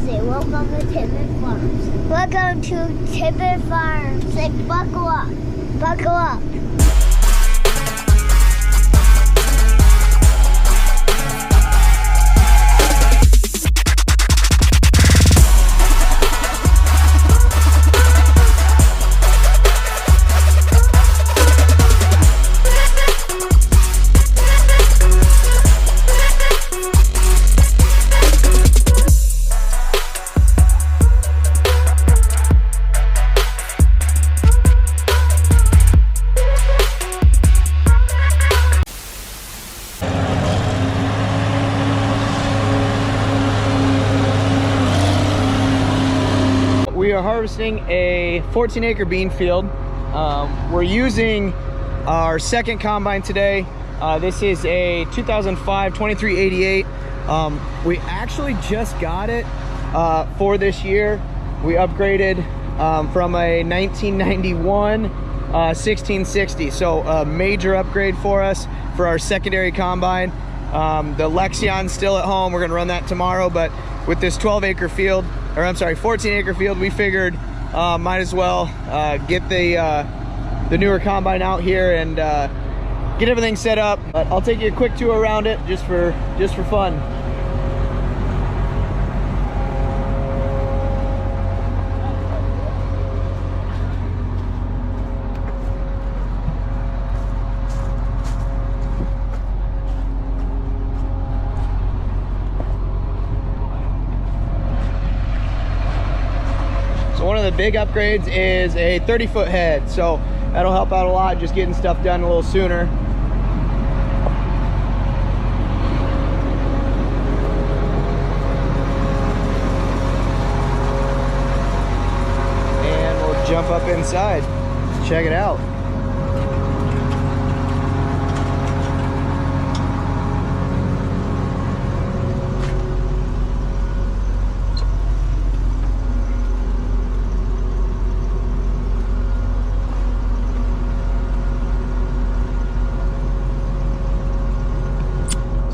say, welcome to Tibbet Farms. Welcome to Tibbet Farms. Say, buckle up. Buckle up. We are harvesting a 14-acre bean field. We're using our second combine today. This is a 2005 2388. We actually just got it for this year. We upgraded from a 1991 1660, so a major upgrade for us for our secondary combine. The Lexion's still at home. We're gonna run that tomorrow, but with this 12-acre field, or I'm sorry, 14-acre field, we figured might as well get the newer combine out here and get everything set up. But I'll take you a quick tour around it just for fun. One of the big upgrades is a 30-foot head, so that'll help out a lot, just getting stuff done a little sooner. And we'll jump up inside, check it out.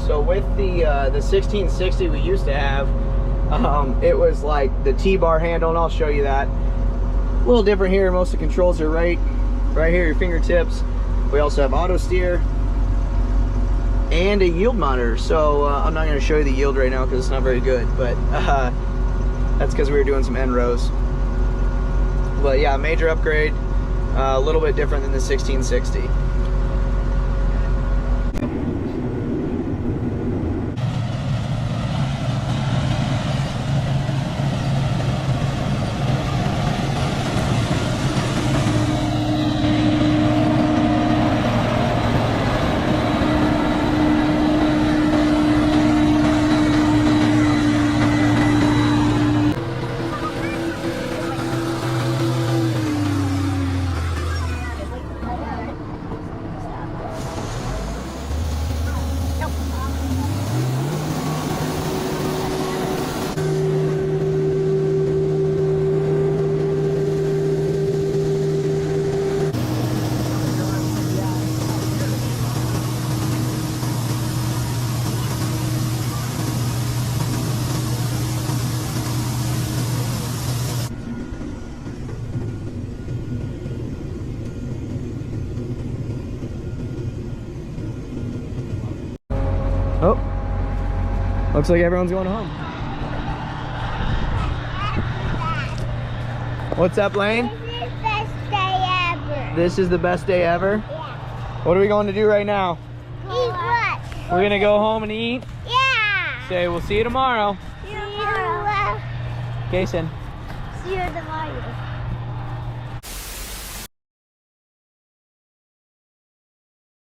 So with the 1660 we used to have, it was like the T-bar handle, and I'll show you that. A little different here. Most of the controls are right here, your fingertips. We also have auto steer and a yield monitor. So I'm not going to show you the yield right now because it's not very good, but that's because we were doing some end rows. But yeah, major upgrade, a little bit different than the 1660. Oh, looks like everyone's going home. What's up, Lane? This is the best day ever. This is the best day ever? Yeah. What are we going to do right now? Eat what? We're going to go home and eat? Yeah. Say, we'll see you tomorrow. See you tomorrow. Jason. See you tomorrow.